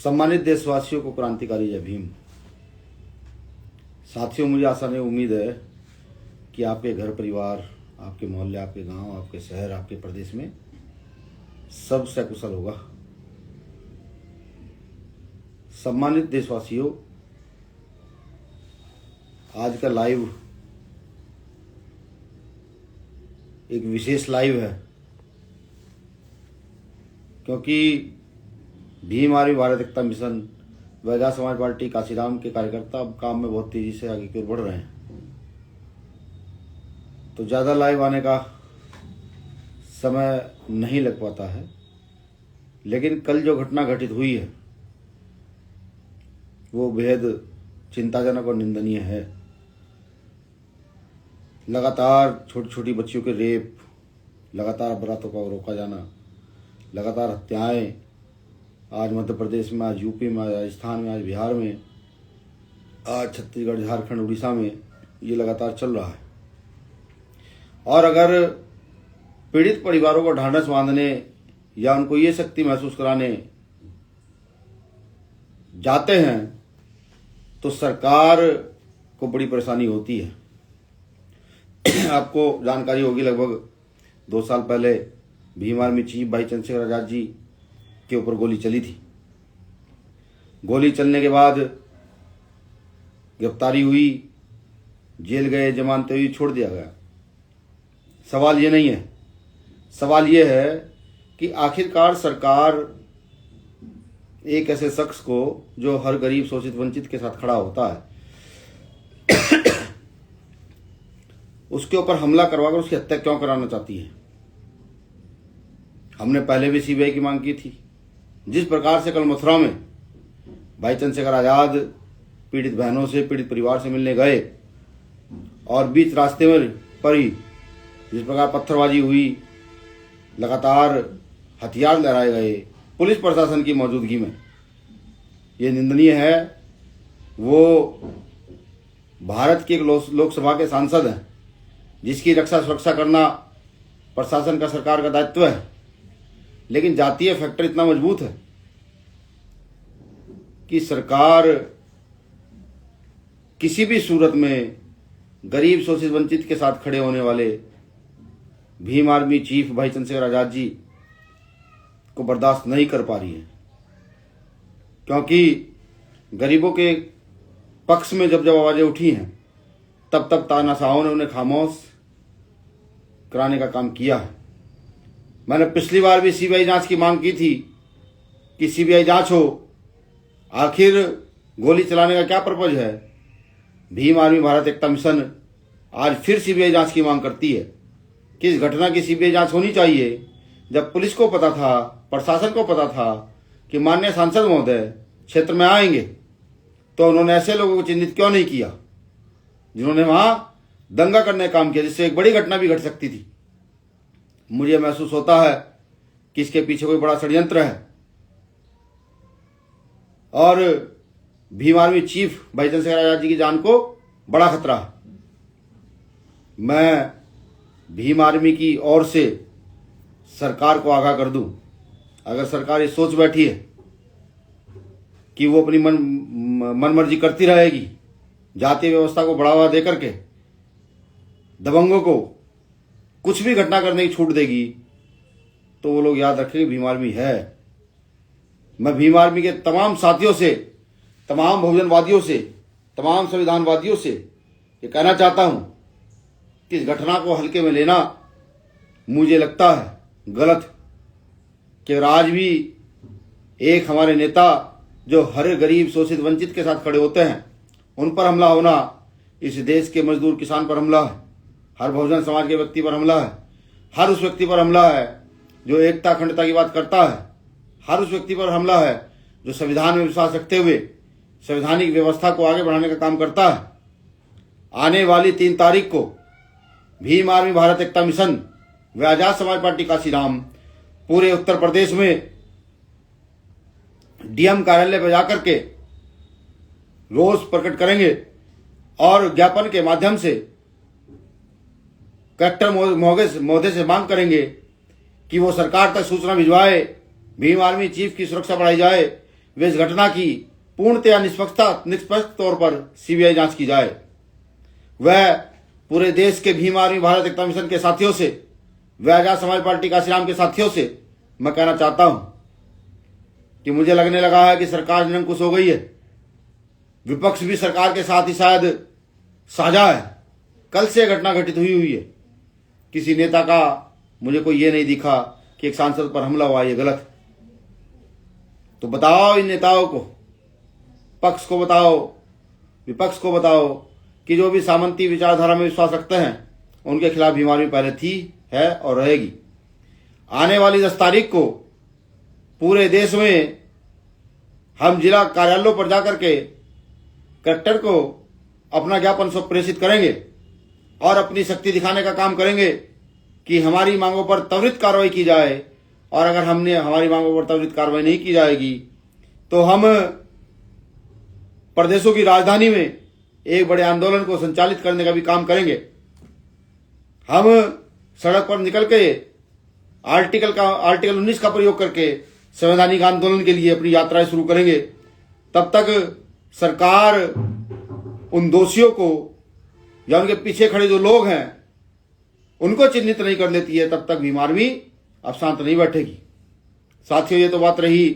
सम्मानित देशवासियों को क्रांतिकारी जय भीम। साथियों, मुझे आशा नहीं उम्मीद है कि आपके घर परिवार, आपके मोहल्ले, आपके गांव, आपके शहर, आपके प्रदेश में सब सकुशल होगा। सम्मानित देशवासियों, आज का लाइव एक विशेष लाइव है, क्योंकि भीम आर्मी भारत एकता मिशन व आजाद समाज पार्टी काशीराम के कार्यकर्ता अब काम में बहुत तेजी से आगे की ओर बढ़ रहे हैं, तो ज़्यादा लाइव आने का समय नहीं लग पाता है। लेकिन कल जो घटना घटित हुई है वो बेहद चिंताजनक और निंदनीय है। लगातार छोटी छोटी बच्चियों के रेप, लगातार अपराधों का रोका जाना, लगातार हत्याएं, आज मध्य प्रदेश में, आज यूपी में, आज राजस्थान में, आज बिहार में, आज छत्तीसगढ़, झारखंड, उड़ीसा में ये लगातार चल रहा है। और अगर पीड़ित परिवारों को ढांढस बांधने या उनको ये शक्ति महसूस कराने जाते हैं तो सरकार को बड़ी परेशानी होती है। आपको जानकारी होगी, लगभग 2 साल पहले भीम आर्मी चीफ भाई चंद्रशेखर आजाद जी के ऊपर गोली चली थी। गोली चलने के बाद गिरफ्तारी हुई, जेल गए, जमानतें हुई, छोड़ दिया गया। सवाल ये नहीं है, सवाल ये है कि आखिरकार सरकार एक ऐसे शख्स को जो हर गरीब, शोषित, वंचित के साथ खड़ा होता है उसके ऊपर हमला करवाकर उसकी हत्या क्यों कराना चाहती है। हमने पहले भी सीबीआई की मांग की थी। जिस प्रकार से कल मथुरा में भाई चंद्रशेखर आजाद पीड़ित बहनों से, पीड़ित परिवार से मिलने गए और बीच रास्ते में पर ही जिस प्रकार पत्थरबाजी हुई, लगातार हथियार लहराए गए पुलिस प्रशासन की मौजूदगी में, ये निंदनीय है। वो भारत के एक लोकसभा के सांसद हैं जिसकी रक्षा सुरक्षा करना प्रशासन का, सरकार का दायित्व है। लेकिन जातीय फैक्टर इतना मजबूत है कि सरकार किसी भी सूरत में गरीब, शोषित, वंचित के साथ खड़े होने वाले भीम आर्मी चीफ भाई चंद्रशेखर आजाद जी को बर्दाश्त नहीं कर पा रही है। क्योंकि गरीबों के पक्ष में जब जब आवाजें उठी हैं तब तब तानाशाहों ने उन्हें खामोश कराने का काम किया है। मैंने पिछली बार भी सीबीआई जांच की मांग की थी कि सीबीआई जांच हो, आखिर गोली चलाने का क्या पर्पज है। भीम आर्मी भारत एकता मिशन आज फिर सीबीआई जांच की मांग करती है कि इस घटना की सीबीआई जांच होनी चाहिए। जब पुलिस को पता था, प्रशासन को पता था कि माननीय सांसद महोदय क्षेत्र में आएंगे, तो उन्होंने ऐसे लोगों को चिन्हित क्यों नहीं किया जिन्होंने वहां दंगा करने का काम किया, जिससे एक बड़ी घटना भी घट सकती थी। मुझे महसूस होता है कि इसके पीछे कोई बड़ा षड्यंत्र है और भीम आर्मी चीफ भाई चंद्रशेखर आजाद जी की जान को बड़ा खतरा है। मैं भीम आर्मी की ओर से सरकार को आगाह कर दूं, अगर सरकार ये सोच बैठी है कि वो अपनी मनमर्जी करती रहेगी, जातीय व्यवस्था को बढ़ावा देकर के दबंगों को कुछ भी घटना करने की छूट देगी, तो वो लोग याद रखेंगे भीम आर्मी है। मैं भीम आर्मी के तमाम साथियों से, तमाम बहुजनवादियों से, तमाम संविधानवादियों से ये कहना चाहता हूं कि इस घटना को हल्के में लेना मुझे लगता है गलत। कि आज भी एक हमारे नेता जो हर गरीब, शोषित, वंचित के साथ खड़े होते हैं, उन पर हमला होना इस देश के मजदूर किसान पर हमला है, हर बहुजन समाज के व्यक्ति पर हमला है, हर उस व्यक्ति पर हमला है जो एकता, अखंडता की बात करता है, हर उस व्यक्ति पर हमला है जो संविधान में विश्वास रखते हुए संवैधानिक व्यवस्था को आगे बढ़ाने का काम करता है। आने वाली 3 तारीख को भीम आर्मी भारत एकता मिशन व आजाद समाज पार्टी काशीराम पूरे उत्तर प्रदेश में डीएम कार्यालय पर जाकर के रोष प्रकट करेंगे और ज्ञापन के माध्यम से कलेक्टर महोदय से मांग करेंगे कि वो सरकार तक सूचना भिजवाए, भीम आर्मी चीफ की सुरक्षा बढ़ाई जाए, वे इस घटना की पूर्णतया निष्पक्ष तौर पर सीबीआई जांच की जाए। वह पूरे देश के भीम आर्मी भारत एकता मिशन के साथियों से, वह आजाद समाज पार्टी काशीराम के साथियों से मैं कहना चाहता हूं कि मुझे लगने लगा है कि सरकार निरंकुश हो गई है। विपक्ष भी सरकार के साथ ही शायद साझा है। कल से घटना घटित हुई है। किसी नेता का मुझे कोई ये नहीं दिखा कि एक सांसद पर हमला हुआ, ये गलत। तो बताओ इन नेताओं को, पक्ष को बताओ, विपक्ष को बताओ कि जो भी सामंती विचारधारा में विश्वास रखते हैं उनके खिलाफ भीम आर्मी पहले थी, है और रहेगी। आने वाली 10 तारीख को पूरे देश में हम जिला कार्यालयों पर जाकर के कलेक्टर को अपना ज्ञापन सब प्रेषित करेंगे और अपनी शक्ति दिखाने का काम करेंगे कि हमारी मांगों पर त्वरित कार्रवाई की जाए। और अगर हमारी मांगों पर त्वरित कार्रवाई नहीं की जाएगी तो हम प्रदेशों की राजधानी में एक बड़े आंदोलन को संचालित करने का भी काम करेंगे। हम सड़क पर निकल के आर्टिकल 19 का प्रयोग करके संवैधानिक आंदोलन के लिए अपनी यात्राएं शुरू करेंगे। तब तक सरकार उन दोषियों को या उनके पीछे खड़े जो लोग हैं उनको चिन्हित नहीं कर लेती है, तब तक भीम आर्मी अब शांत नहीं बैठेगी। साथियों, ये तो बात रही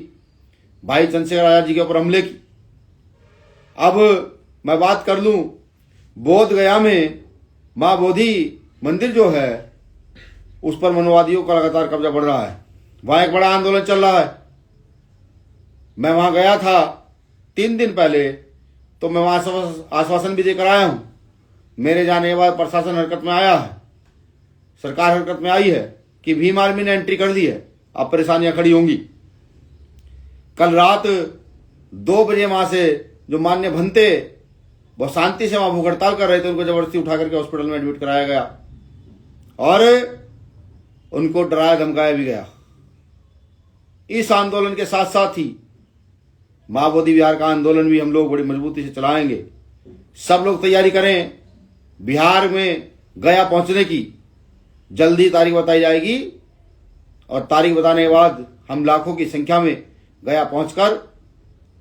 भाई चंद्रशेखर आजाद जी के ऊपर हमले की। अब मैं बात कर लूं बोध गया में मां बोधि मंदिर जो है उस पर मनोवादियों का लगातार कब्जा बढ़ रहा है। वहां एक बड़ा आंदोलन चल रहा है। मैं वहां गया था 3 दिन पहले, तो मैं वहां आश्वासन भी देकर आया हूं। मेरे जाने के बाद प्रशासन हरकत में आया है, सरकार हरकत में आई है कि भीम आर्मी ने एंट्री कर दी है। अब परेशानियां खड़ी होंगी। कल रात 2 बजे वहां से जो मान्य भंते वो शांति से वहां भूख हड़ताल कर रहे थे, उनको जबरदस्ती उठा करके हॉस्पिटल में एडमिट कराया गया और उनको डराया धमकाया भी गया। इस आंदोलन के साथ साथ ही मां बोधि विहार का आंदोलन भी हम लोग बड़ी मजबूती से चलाएंगे। सब लोग तैयारी करें। बिहार में गया पहुंचने की जल्दी तारीख बताई जाएगी और तारीख बताने के बाद हम लाखों की संख्या में गया पहुंचकर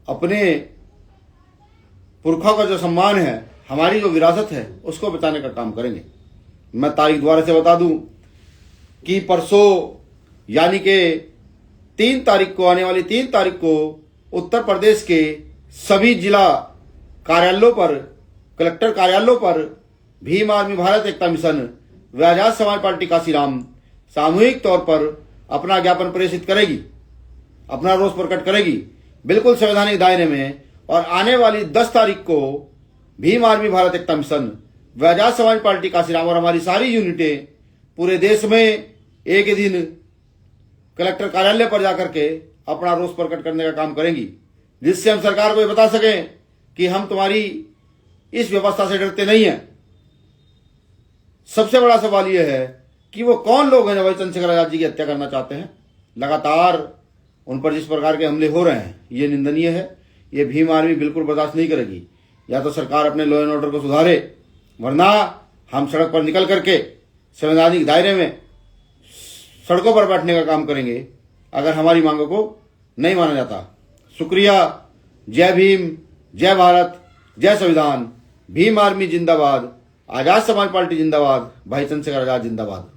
अपने पुरखों का जो सम्मान है, हमारी जो विरासत है, उसको बचाने का काम करेंगे। मैं तारीख दोबारा से बता दूं कि परसों यानी कि 3 तारीख को, आने वाली 3 तारीख को उत्तर प्रदेश के सभी जिला कार्यालयों पर, कलेक्टर कार्यालयों पर भीम आर्मी भारत एकता मिशन व आजाद समाज पार्टी काशीराम सामूहिक तौर पर अपना ज्ञापन प्रेषित करेगी, अपना रोष प्रकट करेगी, बिल्कुल संवैधानिक दायरे में। और आने वाली 10 तारीख को भीम आर्मी भारत एकता मिशन व आजाद समाज पार्टी काशीराम और हमारी सारी यूनिटें पूरे देश में एक ही दिन कलेक्टर कार्यालय पर जाकर के अपना रोष प्रकट करने का काम करेंगी, जिससे हम सरकार को ये बता सकें कि हम तुम्हारी इस व्यवस्था से डरते नहीं हैं। सबसे बड़ा सवाल यह है कि वो कौन लोग हैं जो भाई चंद्रशेखर आजाद जी की हत्या करना चाहते हैं। लगातार उन पर जिस प्रकार के हमले हो रहे हैं ये निंदनीय है। ये भीम आर्मी बिल्कुल बर्दाश्त नहीं करेगी। या तो सरकार अपने लॉ एंड ऑर्डर को सुधारे, वरना हम सड़क पर निकल करके संवैधानिक दायरे में सड़कों पर बैठने का काम करेंगे अगर हमारी मांगों को नहीं माना जाता। शुक्रिया। जय भीम, जय भारत, जय संविधान। भीम आर्मी जिंदाबाद, आजाद समाज पार्टी जिंदाबाद, भाई चंद्रशेखर आजाद जिंदाबाद।